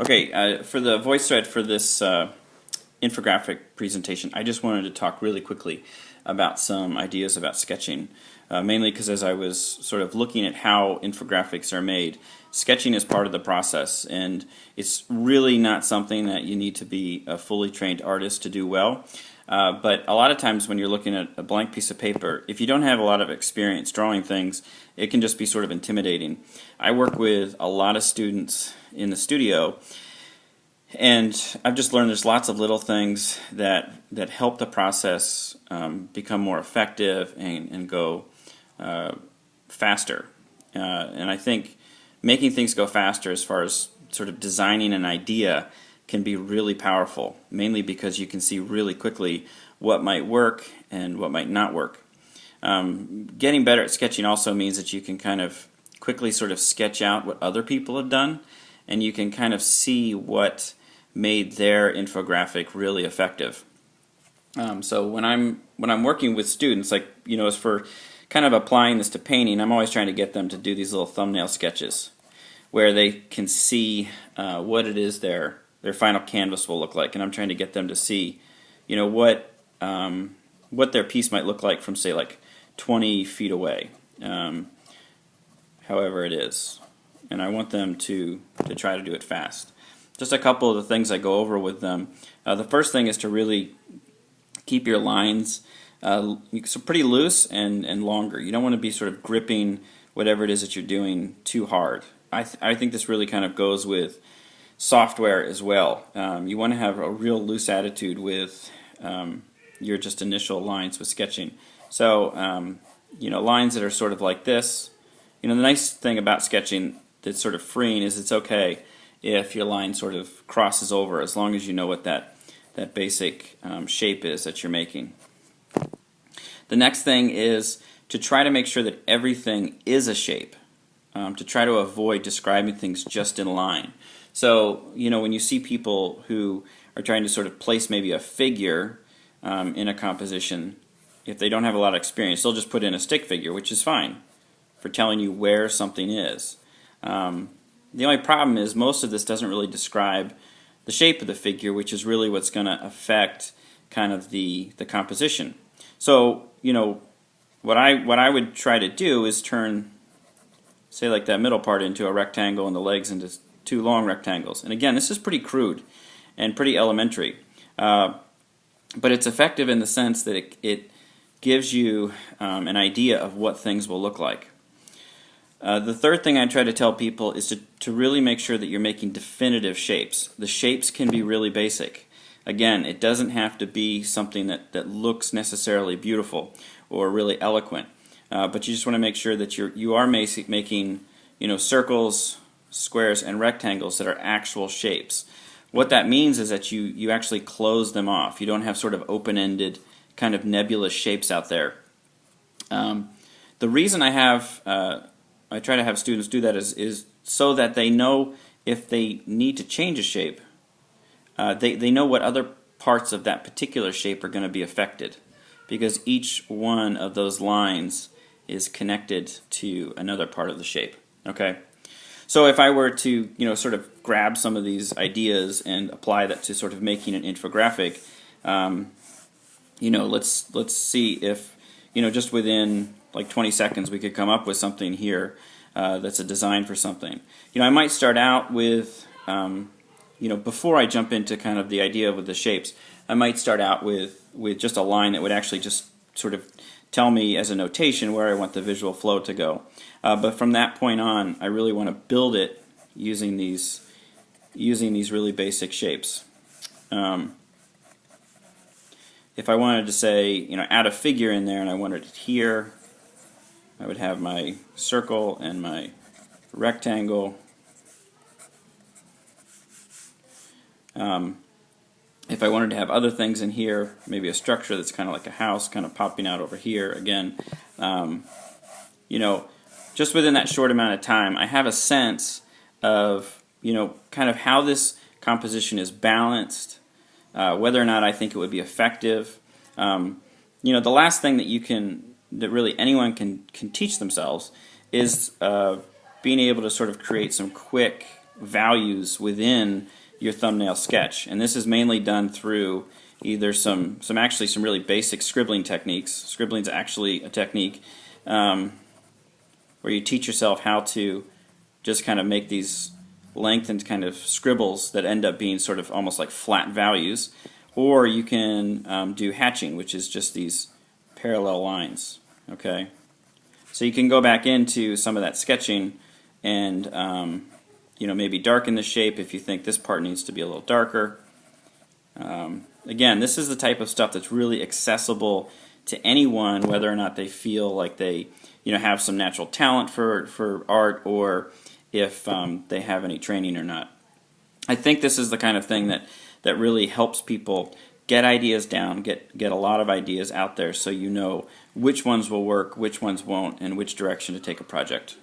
Okay, for the voice thread for this infographic presentation, I just wanted to talk really quickly about some ideas about sketching, mainly because as I was sort of looking at how infographics are made, sketching is part of the process, and it's really not something that you need to be a fully trained artist to do well. But a lot of times when you're looking at a blank piece of paper, if you don't have a lot of experience drawing things, it can just be sort of intimidating. I work with a lot of students in the studio, and I've just learned there's lots of little things that help the process become more effective and go faster. And I think making things go faster as far as sort of designing an idea can be really powerful, mainly because you can see really quickly what might work and what might not work. Getting better at sketching also means that you can kind of quickly sort of sketch out what other people have done, and you can kind of see what made their infographic really effective. So when I'm working with students, like, as for kind of applying this to painting, I'm always trying to get them to do these little thumbnail sketches where they can see what it is their final canvas will look like, and I'm trying to get them to see, what their piece might look like from, say, like 20 feet away, however it is, and I want them to try to do it fast. Just a couple of the things I go over with them. The first thing is to really keep your lines pretty loose and longer. You don't want to be sort of gripping whatever it is that you're doing too hard. I think this really kind of goes with software as well. You want to have a real loose attitude with your just initial lines with sketching. So, lines that are sort of like this. The nice thing about sketching that's sort of freeing is it's okay if your line sort of crosses over, as long as you know what that basic shape is that you're making. The next thing is to try to make sure that everything is a shape, to try to avoid describing things just in line. So, when you see people who are trying to sort of place maybe a figure in a composition, if they don't have a lot of experience, they'll just put in a stick figure, which is fine for telling you where something is. The only problem is most of this doesn't really describe the shape of the figure, which is really what's going to affect kind of the composition. So, what I would try to do is turn, say, like that middle part into a rectangle and the legs into two long rectangles. And again, this is pretty crude and pretty elementary, but it's effective in the sense that it gives you an idea of what things will look like. The third thing I try to tell people is to really make sure that you're making definitive shapes. The shapes can be really basic. Again, it doesn't have to be something that looks necessarily beautiful or really eloquent, but you just want to make sure that you are making circles, squares, and rectangles that are actual shapes. What that means is that you actually close them off. You don't have sort of open-ended kind of nebulous shapes out there. The reason I try to have students do that is so that they know if they need to change a shape, they know what other parts of that particular shape are going to be affected, because each one of those lines is connected to another part of the shape. Okay, so if I were to sort of grab some of these ideas and apply that to sort of making an infographic, let's see if just within like 20 seconds we could come up with something here that's a design for something. I might start out with before I jump into kind of the idea with the shapes, I might start out with just a line that would actually just sort of tell me as a notation where I want the visual flow to go. But from that point on, I really want to build it using these really basic shapes. If I wanted to say, add a figure in there and I wanted it here, I would have my circle and my rectangle. If I wanted to have other things in here, maybe a structure that's kind of like a house kind of popping out over here again, just within that short amount of time, I have a sense of, kind of how this composition is balanced, whether or not I think it would be effective. The last thing that really anyone can teach themselves is being able to sort of create some quick values within your thumbnail sketch. And this is mainly done through either some really basic scribbling techniques. Scribbling's actually a technique where you teach yourself how to just kind of make these lengthened kind of scribbles that end up being sort of almost like flat values. Or you can do hatching, which is just these parallel lines. Okay, so you can go back into some of that sketching and maybe darken the shape if you think this part needs to be a little darker. Again, this is the type of stuff that's really accessible to anyone, whether or not they feel like they have some natural talent for art, or if they have any training or not. I think this is the kind of thing that really helps people get ideas down, get a lot of ideas out there, so you know which ones will work, which ones won't, and which direction to take a project.